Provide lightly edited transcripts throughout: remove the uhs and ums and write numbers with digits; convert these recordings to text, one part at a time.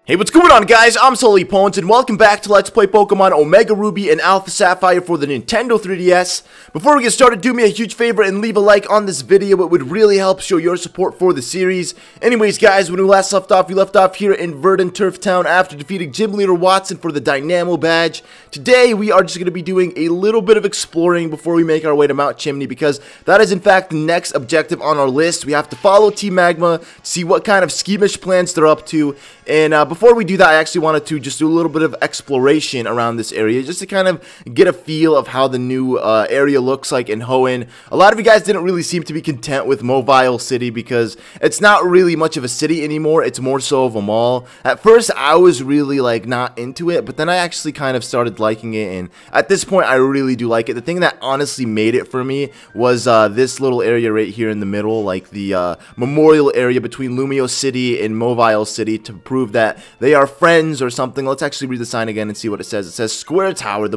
Hey, what's going on, guys? I'm SullyPwnz, and welcome back to Let's Play Pokemon Omega Ruby and Alpha Sapphire for the Nintendo 3DS. Before we get started, do me a huge favor and leave a like on this video. It would really help show your support for the series. Anyways, guys, when we last left off, we left off here in Verdant Turf Town after defeating Gym Leader Watson for the Dynamo Badge. Today, we are just going to be doing a little bit of exploring before we make our way to Mount Chimney, because that is, in fact, the next objective on our list. We have to follow Team Magma, see what kind of schemish plans they're up to, and before we do that, I actually wanted to just do a little bit of exploration around this area, just to kind of get a feel of how the new area looks like in Hoenn. A lot of you guys didn't really seem to be content with Mobile City because it's not really much of a city anymore. It's more so of a mall. At first, I was really like not into it, but then I actually kind of started liking it, and at this point, I really do like it. The thing that honestly made it for me was this little area right here in the middle, like the memorial area between Lumio City and Mobile City, to prove that they are friends or something. Let's actually read the sign again and see what it says. It says, Square Tower.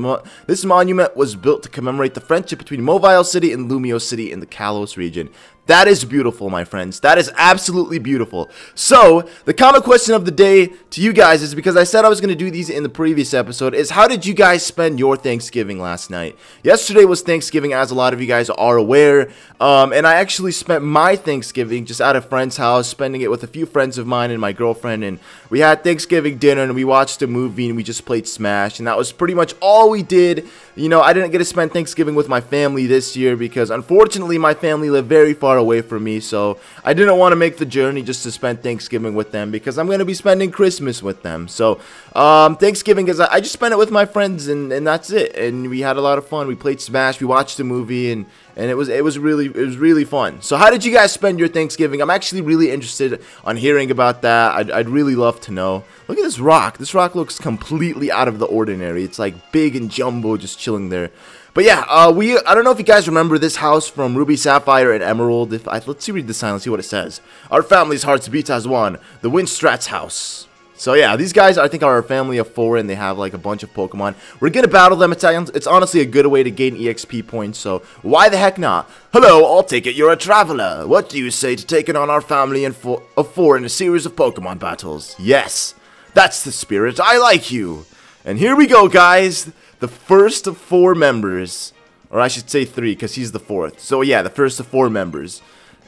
This monument was built to commemorate the friendship between Mobile City and Lumio City in the Kalos region. That is beautiful, my friends. That is absolutely beautiful. So, the common question of the day to you guys is, because I said I was going to do these in the previous episode, is how did you guys spend your Thanksgiving last night? Yesterday was Thanksgiving, as a lot of you guys are aware, and I actually spent my Thanksgiving just at a friend's house, spending it with a few friends of mine and my girlfriend, and we had Thanksgiving dinner, and we watched a movie, and we just played Smash, and that was pretty much all we did. You know, I didn't get to spend Thanksgiving with my family this year because, unfortunately, my family lived very far away from me, so I didn't want to make the journey just to spend Thanksgiving with them, because I'm going to be spending Christmas with them. So Thanksgiving is, I just spent it with my friends, and that's it, and we had a lot of fun. We played Smash, we watched a movie, and it was really fun. So how did you guys spend your Thanksgiving? I'm actually really interested on hearing about that. I'd really love to know. Look at this rock. This rock looks completely out of the ordinary. It's like big and jumbo, just chilling there. But yeah, I don't know if you guys remember this house from Ruby, Sapphire, and Emerald. Let's see, read the sign. Let's see what it says. Our family's hearts beat as one. The Winstrates house. So yeah, these guys I think are a family of 4, and they have like a bunch of Pokemon. We're gonna battle them. It's honestly a good way to gain EXP points, so why the heck not? Hello, I'll take it you're a traveler. What do you say to taking on our family of 4 in a series of Pokemon battles? Yes, that's the spirit. I like you. And here we go, guys. The first of 4 members, or I should say 3, because he's the 4th. So yeah, the first of 4 members.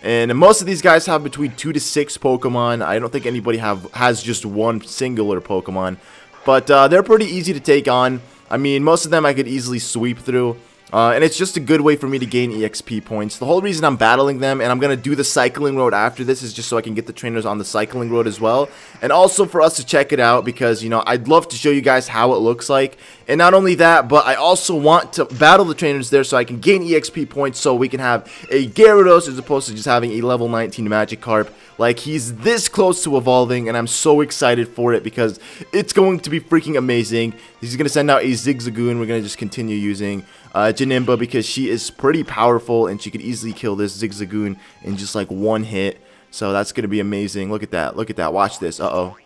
And most of these guys have between 2 to 6 Pokemon. I don't think anybody has just one singular Pokemon. But they're pretty easy to take on. I mean, most of them I could easily sweep through. And it's just a good way for me to gain EXP points. The whole reason I'm battling them, and I'm going to do the cycling road after this, is just so I can get the trainers on the cycling road as well. And also for us to check it out, because, you know, I'd love to show you guys how it looks like. And not only that, but I also want to battle the trainers there so I can gain EXP points, so we can have a Gyarados as opposed to just having a level 19 Magikarp. Like, he's this close to evolving, and I'm so excited for it because it's going to be freaking amazing. He's going to send out a Zigzagoon. We're going to just continue using Janemba, because she is pretty powerful, and she could easily kill this Zigzagoon in just like one hit. So that's going to be amazing. Look at that. Look at that. Watch this. Uh-oh.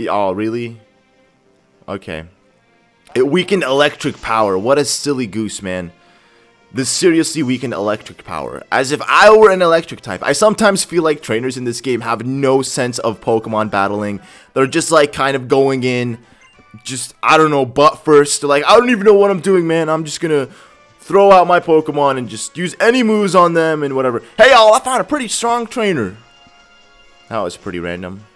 Oh, really? Okay. It weakened electric power. What a silly goose, man. This seriously weakened electric power. As if I were an electric type. I sometimes feel like trainers in this game have no sense of Pokemon battling. They're just like kind of going in, just, I don't know, butt first. They're like, I don't even know what I'm doing, man. I'm just gonna throw out my Pokemon and just use any moves on them and whatever. Hey, y'all, I found a pretty strong trainer. That was pretty random.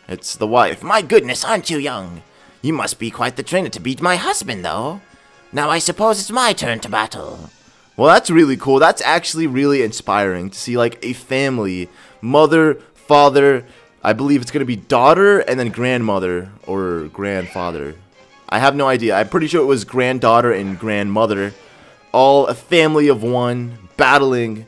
It's the wife. My goodness, aren't you young? You must be quite the trainer to beat my husband, though. Now I suppose it's my turn to battle. Well, that's really cool. That's actually really inspiring to see, like, a family. Mother, father, I believe it's going to be daughter, and then grandmother or grandfather. I have no idea. I'm pretty sure it was granddaughter and grandmother. All a family of 1 battling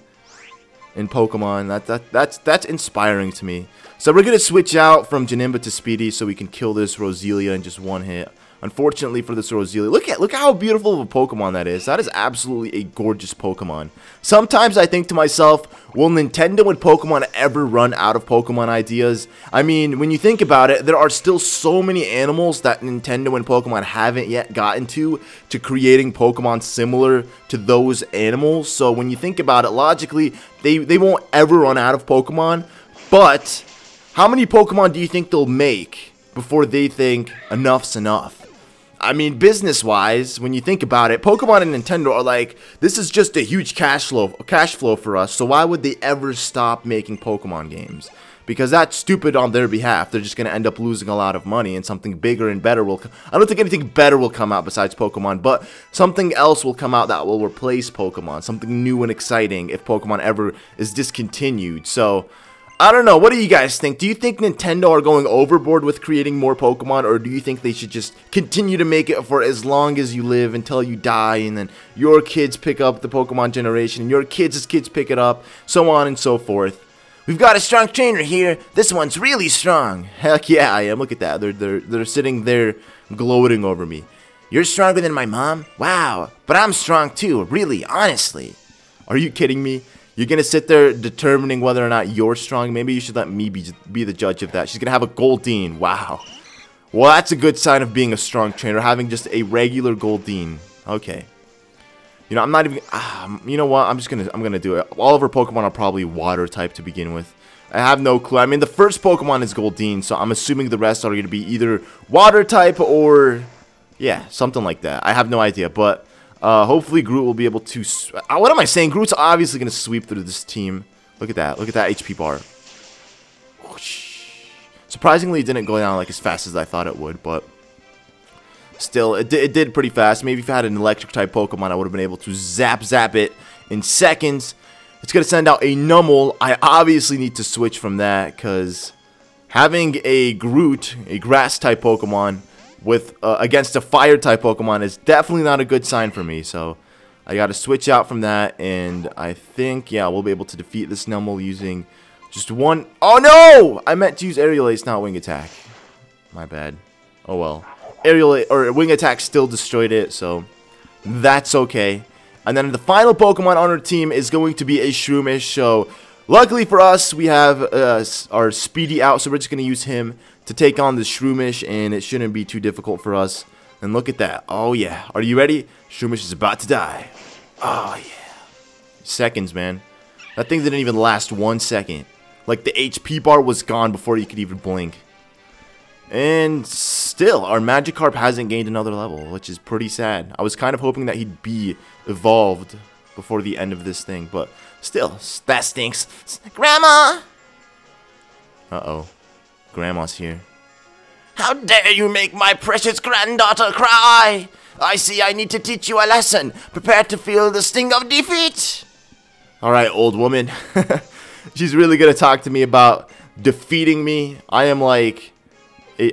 in Pokemon. That's inspiring to me. So we're going to switch out from Janemba to Speedy so we can kill this Roselia in just 1 hit. Unfortunately for this Roselia, look how beautiful of a Pokemon that is. That is absolutely a gorgeous Pokemon. Sometimes I think to myself, will Nintendo and Pokemon ever run out of Pokemon ideas? I mean, when you think about it, there are still so many animals that Nintendo and Pokemon haven't yet gotten to creating Pokemon similar to those animals. So when you think about it, logically, they won't ever run out of Pokemon. But how many Pokemon do you think they'll make before they think enough's enough. I mean, business-wise, when you think about it, Pokemon and Nintendo are like, this is just a huge cash flow for us, so why would they ever stop making Pokemon games? Because that's stupid on their behalf. They're just going to end up losing a lot of money, and something bigger and better will come. I don't think anything better will come out besides Pokemon, but something else will come out that will replace Pokemon. Something new and exciting if Pokemon ever is discontinued. So, I don't know. What do you guys think? Do you think Nintendo are going overboard with creating more Pokemon, or do you think they should just continue to make it for as long as you live until you die, and then your kids pick up the Pokemon generation, and your kids' kids pick it up, so on and so forth? We've got a strong trainer here. This one's really strong. Heck yeah, I am. Look at that. They're sitting there gloating over me. You're stronger than my mom? Wow. But I'm strong too, really, honestly. Are you kidding me? You're going to sit there determining whether or not you're strong? Maybe you should let me be the judge of that. She's going to have a Goldeen. Wow. Well, that's a good sign of being a strong trainer, having just a regular Goldeen. Okay. You know, I'm not even, you know what, I'm gonna do it. All of our Pokemon are probably water type to begin with. I have no clue. I mean, the first Pokemon is Goldeen, so I'm assuming the rest are gonna be either water type or, yeah, something like that. I have no idea, but hopefully Groot will be able to, what am I saying? Groot's obviously gonna sweep through this team. Look at that HP bar. Surprisingly, it didn't go down like as fast as I thought it would, but still, it did pretty fast. Maybe if I had an electric type Pokemon, I would have been able to zap it in seconds. It's going to send out a Numel. I obviously need to switch from that because having a Groot, a grass type Pokemon, with against a fire type Pokemon is definitely not a good sign for me. So I got to switch out from that, and I think, yeah, we'll be able to defeat this Numel using just one. Oh no! I meant to use Aerial Ace, not Wing Attack. My bad. Oh well. Aerial or Wing Attack still destroyed it, so that's okay. And then the final Pokemon on our team is going to be a Shroomish. So luckily for us, we have our Speedy out, so we're just going to use him to take on the Shroomish, and it shouldn't be too difficult for us. And look at that. Oh yeah. Are you ready? Shroomish is about to die. Oh yeah. Seconds, man. That thing didn't even last 1 second. Like the HP bar was gone before you could even blink. And still, our Magikarp hasn't gained another level, which is pretty sad. I was kind of hoping that he'd be evolved before the end of this thing, but still, that stinks. Grandma! Uh-oh. Grandma's here. How dare you make my precious granddaughter cry! I see I need to teach you a lesson. Prepare to feel the sting of defeat. Alright, old woman. She's really gonna talk to me about defeating me. I am like,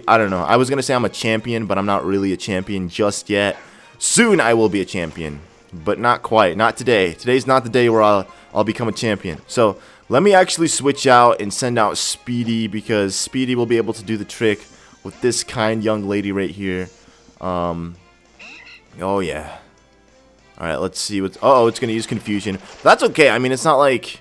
I don't know. I was going to say I'm a champion, but I'm not really a champion just yet. Soon I will be a champion, but not quite. Not today. Today's not the day where I'll become a champion. So let me actually switch out and send out Speedy, because Speedy will be able to do the trick with this kind young lady right here. Oh yeah. Alright, let's see what's... Oh, it's going to use Confusion. But that's okay. I mean, it's not like...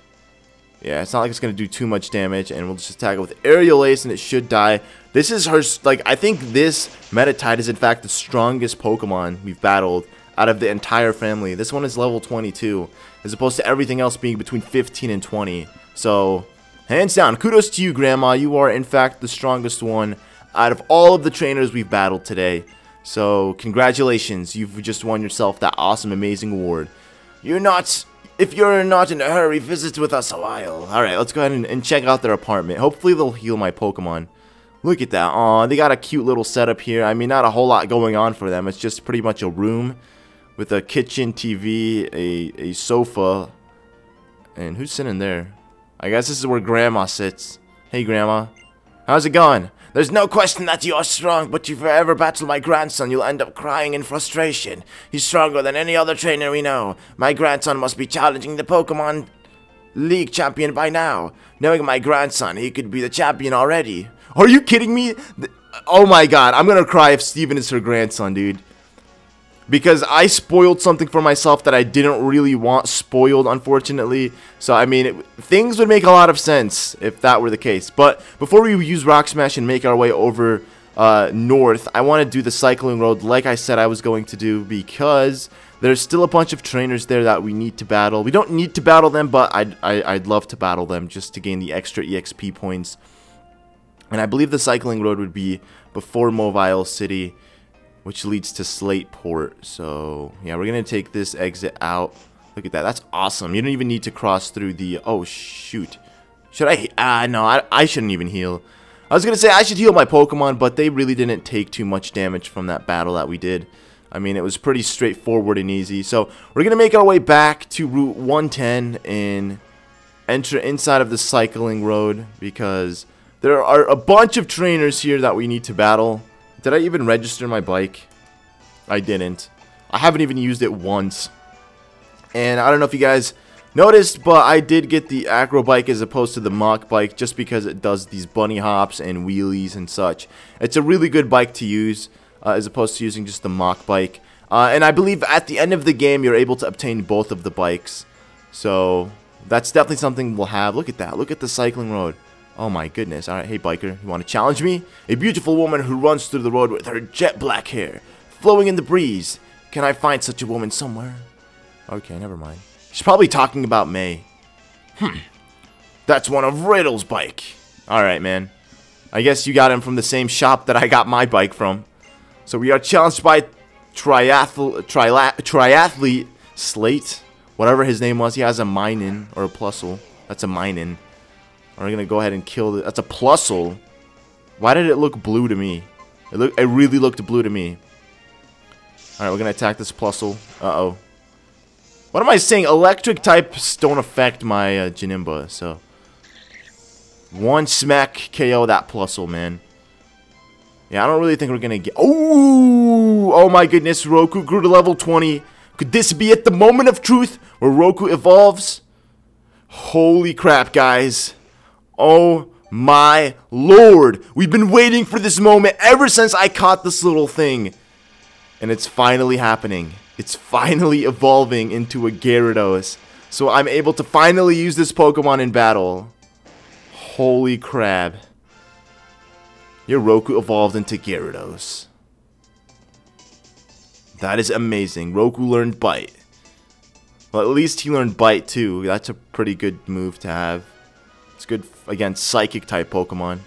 Yeah, it's not like it's going to do too much damage, and we'll just attack it with Aerial Ace, and it should die. This is her, like, I think this Meditite is, in fact, the strongest Pokemon we've battled out of the entire family. This one is level 22, as opposed to everything else being between 15 and 20. So, hands down, kudos to you, Grandma. You are, in fact, the strongest one out of all of the trainers we've battled today. So, congratulations. You've just won yourself that awesome, amazing award. If you're not in a hurry, visit with us a while. Alright, let's go ahead and check out their apartment. Hopefully they'll heal my Pokemon. Look at that. Aw, they got a cute little setup here. I mean, not a whole lot going on for them. It's just pretty much a room with a kitchen, TV, a sofa. And who's sitting there? I guess this is where Grandma sits. Hey, Grandma. How's it going? There's no question that you're strong, but if you ever battle my grandson, you'll end up crying in frustration. He's stronger than any other trainer we know. My grandson must be challenging the Pokemon League champion by now. Knowing my grandson, he could be the champion already. Are you kidding me? Oh my god, I'm gonna cry if Steven is her grandson, dude. Because I spoiled something for myself that I didn't really want spoiled, unfortunately. So, I mean, things would make a lot of sense if that were the case. But before we use Rock Smash and make our way over north, I want to do the Cycling Road like I said I was going to do, because there's still a bunch of trainers there that we need to battle. We don't need to battle them, but I'd love to battle them just to gain the extra EXP points. And I believe the cycling road would be before Mobile City, which leads to Slate Port. So, yeah, we're going to take this exit out. Look at that. That's awesome. You don't even need to cross through the... Oh, shoot. Should I... no, I shouldn't even heal. I was going to say I should heal my Pokemon, but they really didn't take too much damage from that battle that we did. I mean, it was pretty straightforward and easy. So, we're going to make our way back to Route 110 and enter inside of the cycling road because there are a bunch of trainers here that we need to battle. Did I even register my bike? I didn't. I haven't even used it once. And I don't know if you guys noticed, but I did get the Acro bike as opposed to the Mach bike just because it does these bunny hops and wheelies and such. It's a really good bike to use as opposed to using just the Mach bike. And I believe at the end of the game you're able to obtain both of the bikes. So that's definitely something we'll have. Look at that. Look at the cycling road. Oh my goodness. Alright, hey biker, you want to challenge me? A beautiful woman who runs through the road with her jet black hair flowing in the breeze. Can I find such a woman somewhere? Okay, never mind. She's probably talking about May. That's one of Riddle's bike. Alright, man. I guess you got him from the same shop that I got my bike from. So we are challenged by triathlete Slate. Whatever his name was. He has a Minin or a Plusle. That's a Minin. We're going to go ahead and kill it. That's a Plusle. Why did it look blue to me? It really looked blue to me. Alright, we're going to attack this Plusle. Uh-oh. What am I saying? Electric types don't affect my Janimba, so... One smack KO that Plusle, man. Yeah, I don't really think we're gonna get... Oh! Oh my goodness, Roku grew to level 20. Could this be it, the moment of truth, where Roku evolves? Holy crap, guys. Oh my lord. We've been waiting for this moment ever since I caught this little thing. And it's finally happening. It's finally evolving into a Gyarados. So I'm able to finally use this Pokemon in battle. Holy crap. Your Roku evolved into Gyarados. That is amazing. Roku learned Bite. Well, at least he learned Bite too. That's a pretty good move to have. It's good against Psychic type Pokemon.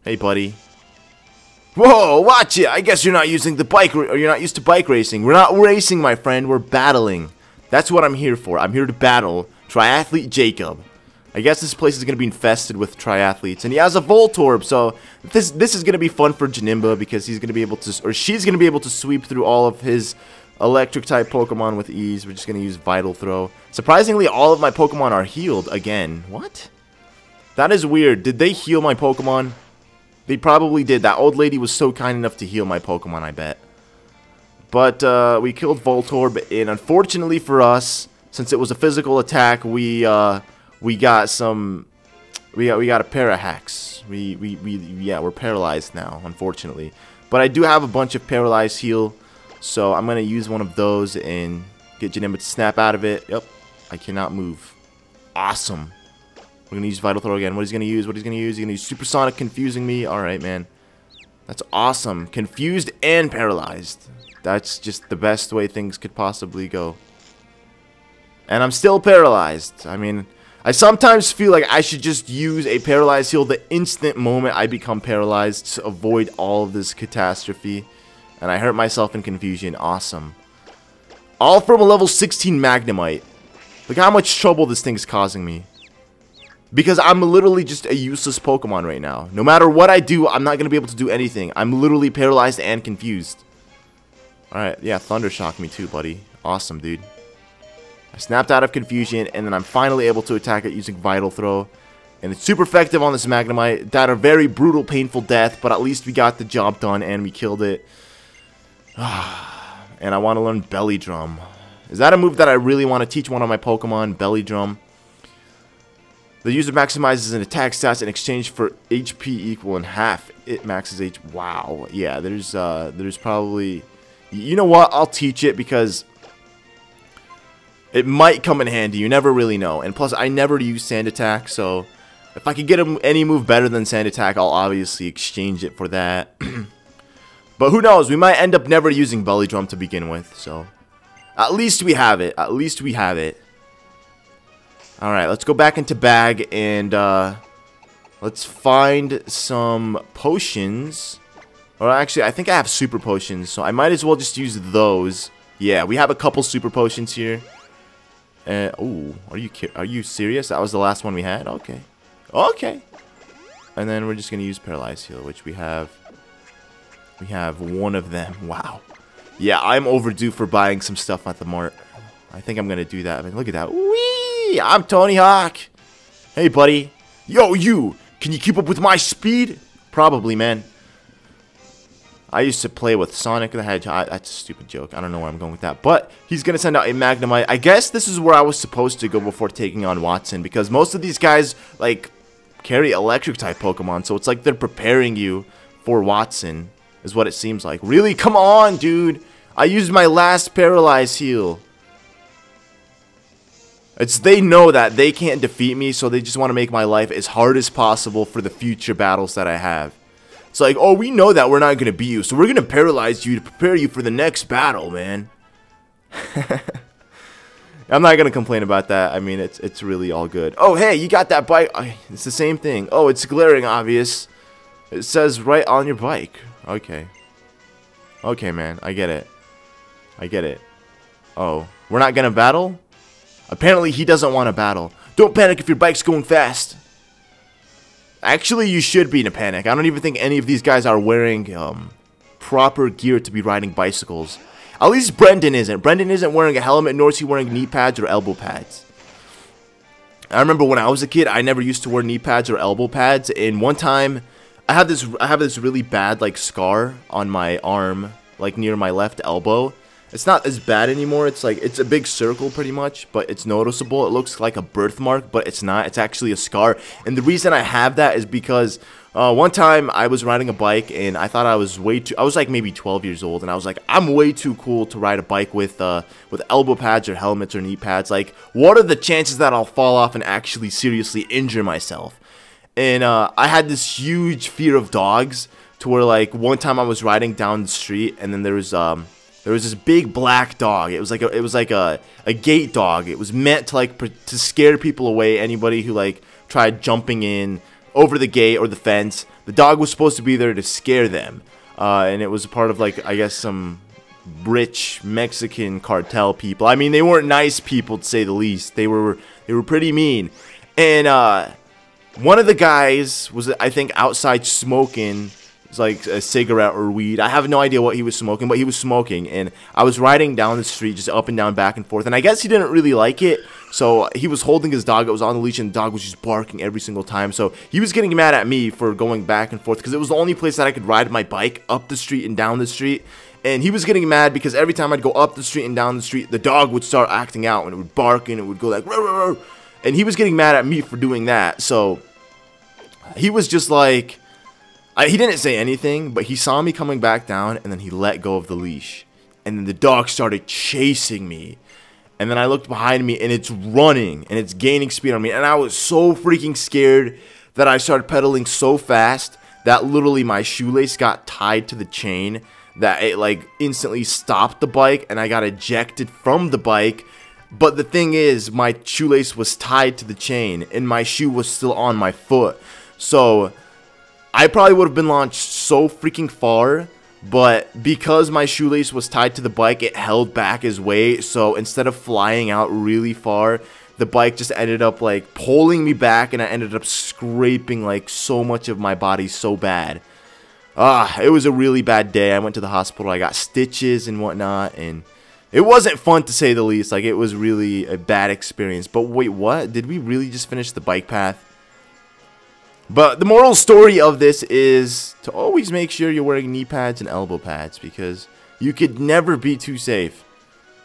Hey buddy. Whoa, watch it! I guess you're not using the bike, or you're not used to bike racing. We're not racing, my friend. We're battling. That's what I'm here for. I'm here to battle Triathlete Jacob. I guess this place is going to be infested with triathletes. And he has a Voltorb, so this is going to be fun for Janimba because he's going to be able to, or she's going to be able to sweep through all of his electric-type Pokemon with ease. We're just going to use Vital Throw. Surprisingly, all of my Pokemon are healed again. What? That is weird. Did they heal my Pokemon? They probably did. That old lady was so kind enough to heal my Pokemon, I bet. But we killed Voltorb, and unfortunately for us, since it was a physical attack, we got some... We got a pair of hacks. Yeah, we're paralyzed now, unfortunately. But I do have a bunch of paralyzed heal, so I'm gonna use one of those and get Janimba to snap out of it. Yep, I cannot move. Awesome. We're gonna use Vital Throw again. What he's gonna use? What he's gonna use? He's gonna use Supersonic, confusing me. All right, man. That's awesome. Confused and paralyzed. That's just the best way things could possibly go. And I'm still paralyzed. I mean, I sometimes feel like I should just use a paralyzed heal the instant moment I become paralyzed to avoid all of this catastrophe. And I hurt myself in confusion. Awesome. All from a level 16 Magnemite. Look how much trouble this thing's causing me. Because I'm literally just a useless Pokemon right now. No matter what I do, I'm not going to be able to do anything. I'm literally paralyzed and confused. Alright, yeah, Thunder Shock me too, buddy. Awesome, dude. I snapped out of confusion, and then I'm finally able to attack it using Vital Throw. And it's super effective on this Magnemite. Died a very brutal, painful death, but at least we got the job done and we killed it. And I want to learn Belly Drum. Is that a move that I really want to teach one of my Pokemon? Belly Drum. The user maximizes an attack stats in exchange for HP equal in half. It maxes H. Wow. Yeah, there's probably... You know what? I'll teach it because it might come in handy. You never really know. And plus, I never use Sand Attack, so if I could get any move better than Sand Attack, I'll obviously exchange it for that. But who knows? We might end up never using Belly Drum to begin with, so at least we have it. At least we have it. Alright, let's go back into Bag and let's Let's find some potions. Or actually, I think I have super potions, so I might as well just use those. Yeah, we have a couple super potions here. Oh, are you serious? That was the last one we had? Okay. Okay. And then we're just going to use Paralyze Heal, which we have one of them. Wow. Yeah, I'm overdue for buying some stuff at the mart. I think I'm going to do that. I mean, look at that. Whee! I'm Tony Hawk. Hey, buddy. Yo, you. Can you keep up with my speed? Probably, man. I used to play with Sonic the Hedgehog. That's a stupid joke. I don't know where I'm going with that. But he's going to send out a Magnemite. I guess this is where I was supposed to go before taking on Watson. Because most of these guys, like, carry electric-type Pokemon. So it's like they're preparing you for Watson, is what it seems like. Really? Come on, dude. I used my last Paralyze Heal. They know that they can't defeat me, so they just want to make my life as hard as possible for the future battles that I have. It's like, oh, we know that we're not going to beat you, so we're going to paralyze you to prepare you for the next battle, man. I'm not going to complain about that. I mean, it's really all good. Oh, hey, you got that bike. It's the same thing. Oh, it's glaring obvious. It says right on your bike. Okay. Okay, man. I get it. I get it. Oh, we're not going to battle? Apparently, he doesn't want to battle. Don't panic if your bike's going fast. Actually, you should be in a panic. I don't even think any of these guys are wearing proper gear to be riding bicycles. At least Brendan isn't. Brendan isn't wearing a helmet, nor is he wearing knee pads or elbow pads. I remember when I was a kid, I never used to wear knee pads or elbow pads. And one time, I have this really bad like scar on my arm, like near my left elbow. It's not as bad anymore. It's like, it's a big circle pretty much, but it's noticeable. It looks like a birthmark, but it's not. It's actually a scar. And the reason I have that is because one time I was riding a bike and I thought I was I was like maybe 12 years old, and I was like, I'm way too cool to ride a bike with elbow pads or helmets or knee pads. Like, what are the chances that I'll fall off and actually seriously injure myself? And I had this huge fear of dogs to where, like, one time I was riding down the street and then there was this big black dog. It was like a gate dog. It was meant to to scare people away. Anybody who like tried jumping in over the gate or the fence. The dog was supposed to be there to scare them. And it was a part of like, I guess, some rich Mexican cartel people. I mean, they weren't nice people to say the least. They were pretty mean. And one of the guys was, I think, outside smoking. Like a cigarette or weed. I have no idea what he was smoking, but he was smoking, and I was riding down the street just up and down, back and forth, and I guess he didn't really like it, so he was holding his dog. It was on the leash, and the dog was just barking every single time, so he was getting mad at me for going back and forth, because it was the only place that I could ride my bike up the street and down the street. And he was getting mad because every time I'd go up the street and down the street, the dog would start acting out, and it would bark, and it would go like, "Row, row, row." And he was getting mad at me for doing that, so he was just like, he didn't say anything, but he saw me coming back down, and then he let go of the leash. And then the dog started chasing me. And then I looked behind me, and it's running, and it's gaining speed on me. And I was so freaking scared that I started pedaling so fast that literally my shoelace got tied to the chain, that it like instantly stopped the bike, and I got ejected from the bike. But the thing is, my shoelace was tied to the chain, and my shoe was still on my foot. So I probably would have been launched so freaking far, but because my shoelace was tied to the bike, it held back his weight. So instead of flying out really far, the bike just ended up like pulling me back, and I ended up scraping like so much of my body so bad. It was a really bad day. I went to the hospital. I got stitches and whatnot, and it wasn't fun to say the least. Like, it was really a bad experience. But wait, what? Did we really just finish the bike path? But the moral story of this is to always make sure you're wearing knee pads and elbow pads, because you could never be too safe.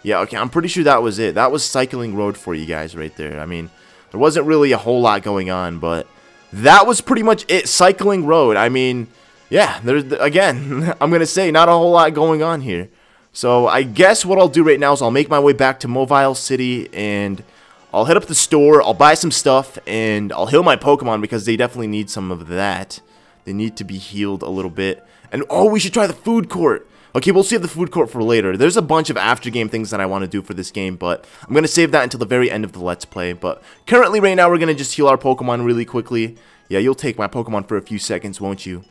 Yeah, okay, I'm pretty sure that was it. That was Cycling Road for you guys right there. I mean, there wasn't really a whole lot going on, but that was pretty much it. Cycling Road. I mean, yeah, there's, again, I'm going to say not a whole lot going on here. So I guess what I'll do right now is I'll make my way back to Mobile City, and I'll hit up the store, I'll buy some stuff, and I'll heal my Pokemon, because they definitely need some of that. They need to be healed a little bit. And, oh, we should try the food court. Okay, we'll save the food court for later. There's a bunch of after-game things that I want to do for this game, but I'm going to save that until the very end of the Let's Play. But currently, right now, we're going to just heal our Pokemon really quickly. Yeah, you'll take my Pokemon for a few seconds, won't you?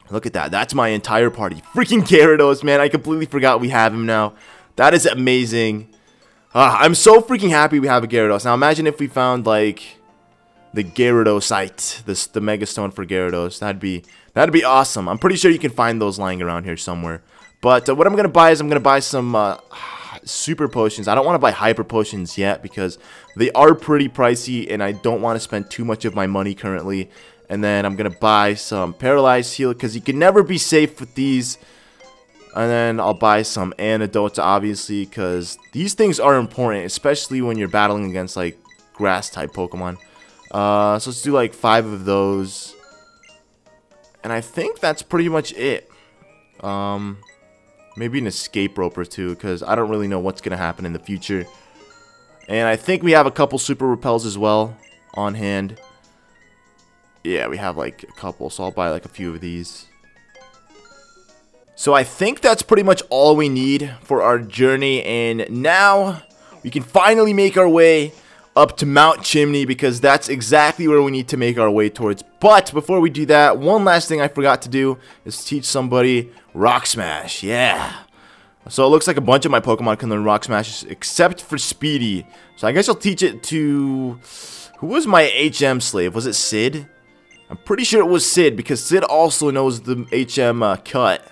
Look at that. That's my entire party. Freaking Gyarados, man. I completely forgot we have him now. That is amazing. I'm so freaking happy we have a Gyarados. Now, imagine if we found, like, the Gyarados, the Mega Stone for Gyarados. That'd be awesome. I'm pretty sure you can find those lying around here somewhere. But what I'm going to buy is I'm going to buy some super potions. I don't want to buy hyper potions yet because they are pretty pricey and I don't want to spend too much of my money currently. And then I'm going to buy some paralyzed heal because you can never be safe with these. And then I'll buy some antidotes, obviously, because these things are important, especially when you're battling against, like, grass-type Pokemon. So let's do, like, 5 of those. And I think that's pretty much it. Maybe an escape rope or two, because I don't really know what's going to happen in the future. And I think we have a couple super repels as well on hand. Yeah, we have, like, a couple, so I'll buy, like, a few of these. So I think that's pretty much all we need for our journey, and now we can finally make our way up to Mount Chimney because that's exactly where we need to make our way towards. But before we do that, one last thing I forgot to do is teach somebody Rock Smash. Yeah. So it looks like a bunch of my Pokemon can learn Rock Smash except for Speedy. So I guess I'll teach it to... Who was my HM slave? Was it Sid? I'm pretty sure it was Sid because Sid also knows the HM cut.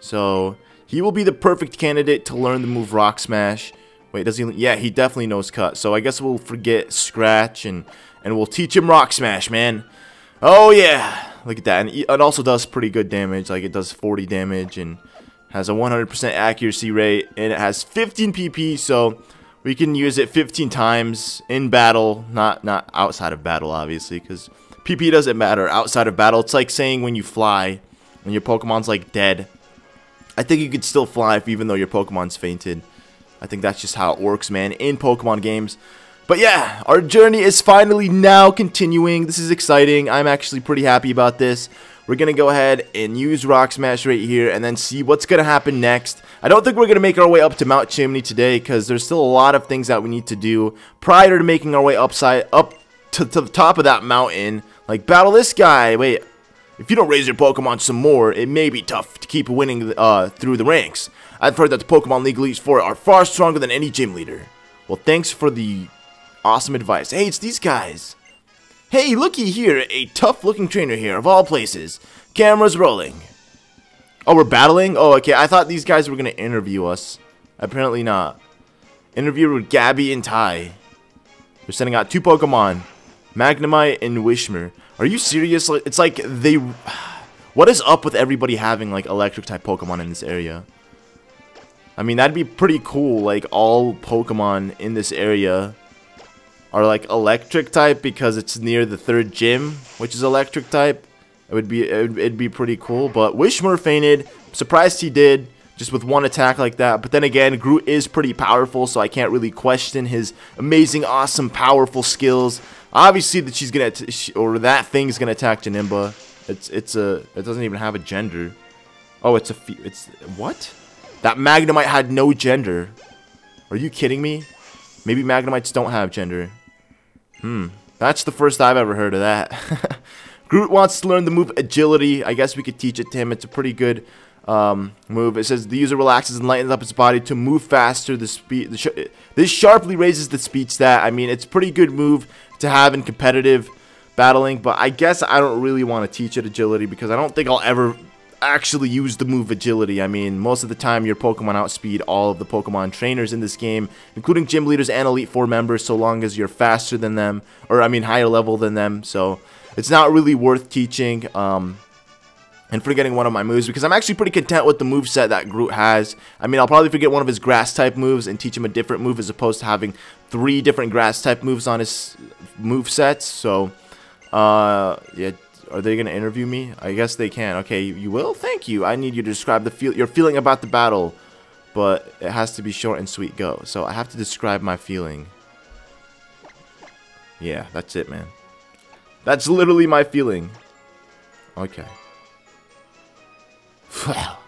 So, he will be the perfect candidate to learn the move Rock Smash. Wait, does he? Yeah, he definitely knows Cut. So, I guess we'll forget Scratch and we'll teach him Rock Smash, man. Oh, yeah. Look at that. And it also does pretty good damage. Like, it does 40 damage and has a 100% accuracy rate. And it has 15 PP, so we can use it 15 times in battle. Not outside of battle, obviously, because PP doesn't matter outside of battle. It's like saying when you fly and your Pokemon's, like, dead. I think you could still fly even though your Pokemon's fainted. I think that's just how it works, man, in Pokemon games. But yeah, our journey is finally now continuing. This is exciting. I'm actually pretty happy about this. We're going to go ahead and use Rock Smash right here and then see what's going to happen next. I don't think we're going to make our way up to Mount Chimney today because there's still a lot of things that we need to do prior to making our way up to the top of that mountain. Like, battle this guy. Wait. If you don't raise your Pokemon some more, it may be tough to keep winning through the ranks. I've heard that the Pokemon League Elites 4 are far stronger than any gym leader. Well, thanks for the awesome advice. Hey, it's these guys. Hey, looky here, a tough-looking trainer here, of all places. Cameras rolling. Oh, we're battling? Oh, okay, I thought these guys were going to interview us. Apparently not. Interview with Gabby and Ty. They're sending out 2 Pokemon. Magnemite and Wishmer. Are you serious? It's like they... What is up with everybody having, like, electric-type Pokemon in this area? I mean, that'd be pretty cool. Like, all Pokemon in this area are, like, electric-type because it's near the 3rd gym, which is electric-type. It'd be pretty cool. But Wishmer fainted. Surprised he did, just with 1 attack like that. But then again, Groot is pretty powerful, so I can't really question his amazing, awesome, powerful skills. Obviously, that she's gonna that thing's gonna attack Janemba. It doesn't even have a gender. Oh, it's what? That Magnemite had no gender. Are you kidding me? Maybe Magnemites don't have gender. That's the first I've ever heard of that. Groot wants to learn the move Agility. I guess we could teach it to him. It's a pretty good move. It says the user relaxes and lightens up his body to move faster. This sharply raises the speed stat. I mean, it's a pretty good move to have in competitive battling, but I guess I don't really want to teach it Agility because I don't think I'll ever actually use the move Agility. I mean, most of the time your Pokemon outspeed all of the Pokemon trainers in this game, including gym leaders and Elite Four members, so long as you're faster than them, or I mean higher level than them. So it's not really worth teaching and forgetting one of my moves because I'm actually pretty content with the moveset that Groot has. I mean, I'll probably forget one of his grass type moves and teach him a different move as opposed to having 3 different grass type moves on his movesets. So yeah, are they going to interview me? I guess they can. Okay, you will? Thank you. I need you to describe your feeling about the battle, but it has to be short and sweet. Go. So I have to describe my feeling. Yeah, that's it, man. That's literally my feeling. Okay. Well.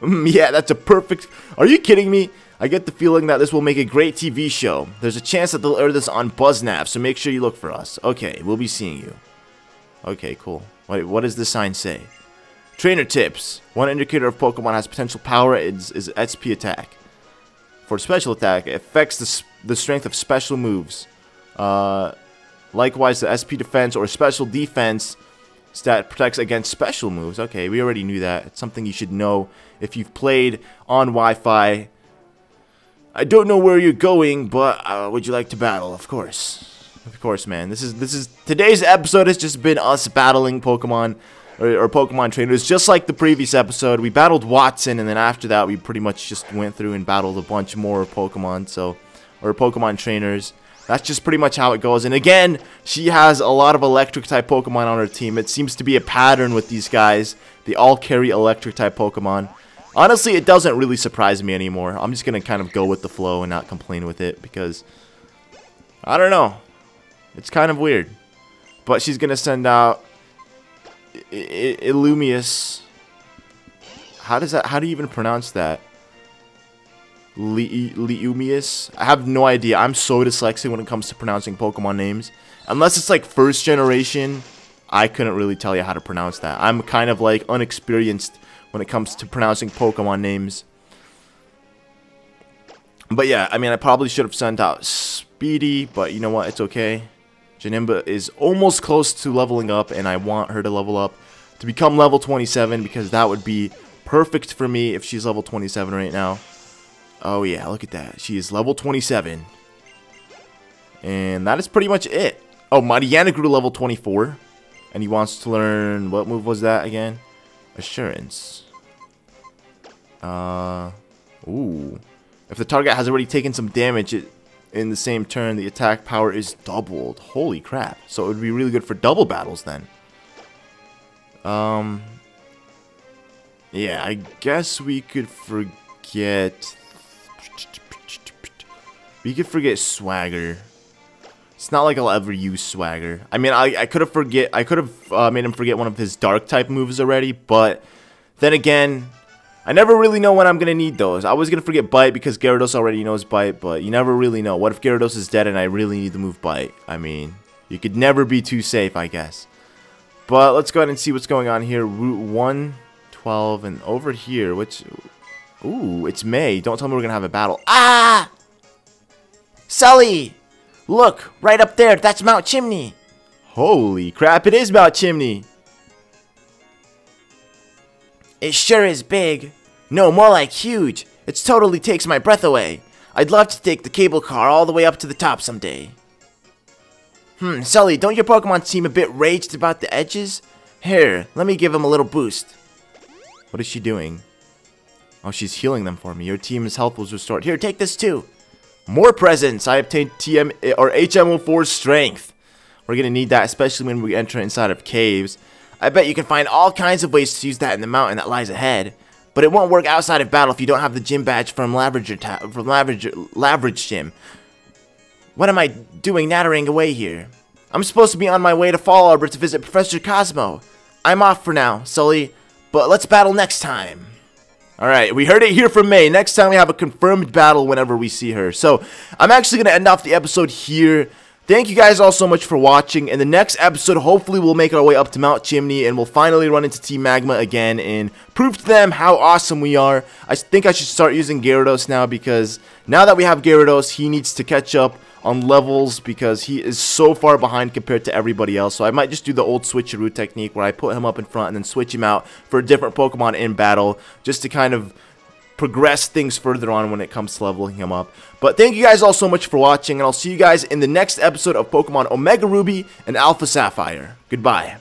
Yeah, that's a perfect... Are you kidding me? I get the feeling that this will make a great TV show. There's a chance that they'll air this on BuzzNav, so make sure you look for us. Okay, we'll be seeing you. Okay, cool. Wait, what does this sign say? Trainer tips. One indicator of Pokemon has potential power is SP attack. For special attack, it affects the strength of special moves. Likewise, the SP defense or special defense stat protects against special moves. Okay, we already knew that. It's something you should know if you've played on Wi-Fi. I don't know where you're going, but would you like to battle? Of course. Of course, man. This is today's episode has just been us battling Pokemon or Pokemon trainers, just like the previous episode. We battled Watson, and then after that, we pretty much just went through and battled a bunch more Pokemon, or Pokemon trainers. That's just pretty much how it goes. And again, she has a lot of electric type Pokemon on her team. It seems to be a pattern with these guys. They all carry electric type Pokemon. Honestly, it doesn't really surprise me anymore. I'm just going to kind of go with the flow and not complain with it because, I don't know. It's kind of weird. But she's going to send out Illumius. How do you even pronounce that? Leumius? I have no idea. I'm so dyslexic when it comes to pronouncing Pokemon names. Unless it's like first generation, I couldn't really tell you how to pronounce that. I'm kind of like unexperienced when it comes to pronouncing Pokemon names. But yeah, I mean, I probably should have sent out Speedy, but you know what? It's okay. Janimba is almost close to leveling up, and I want her to level up to become level 27 because that would be perfect for me if she's level 27 right now. Oh yeah, look at that. She is level 27. And that is pretty much it. Oh, Mariana grew to level 24. And he wants to learn, what move was that again? Assurance. Ooh. If the target has already taken some damage in the same turn, the attack power is doubled. Holy crap. So it would be really good for double battles then. Yeah, I guess we could forget... We could forget Swagger. It's not like I'll ever use Swagger. I mean, I could have made him forget one of his dark type moves already, but then again, I never really know when I'm gonna need those. I was gonna forget Bite because Gyarados already knows Bite, but you never really know. What if Gyarados is dead and I really need the move Bite? I mean, you could never be too safe, I guess. But let's go ahead and see what's going on here. Route 112 and over here, which... Ooh, it's May. Don't tell me we're gonna have a battle. Ah! Sully! Look, right up there, that's Mount Chimney. Holy crap, it is Mount Chimney. It sure is big. No, more like huge. It totally takes my breath away. I'd love to take the cable car all the way up to the top someday. Sully, don't your Pokemon seem a bit raged about the edges? Here, let me give them a little boost. What is she doing? Oh, she's healing them for me. Your team's health was restored. Here, take this too. More presents. I obtained HM04 strength. We're gonna need that, especially when we enter inside of caves. I bet you can find all kinds of ways to use that in the mountain that lies ahead. But it won't work outside of battle if you don't have the gym badge from Lavridge Gym. What am I doing nattering away here? I'm supposed to be on my way to Fall Arbor to visit Professor Cosmo. I'm off for now, Sully, but let's battle next time. Alright, we heard it here from May. Next time we have a confirmed battle whenever we see her. So, I'm actually going to end off the episode here. Thank you guys all so much for watching. In the next episode, hopefully we'll make our way up to Mount Chimney and we'll finally run into Team Magma again and prove to them how awesome we are. I think I should start using Gyarados now because now that we have Gyarados, he needs to catch up on levels because he is so far behind compared to everybody else. So I might just do the old switcheroo technique where I put him up in front and then switch him out for a different Pokemon in battle just to kind of progress things further on when it comes to leveling him up. But thank you guys all so much for watching, and I'll see you guys in the next episode of Pokemon Omega Ruby and Alpha Sapphire. Goodbye.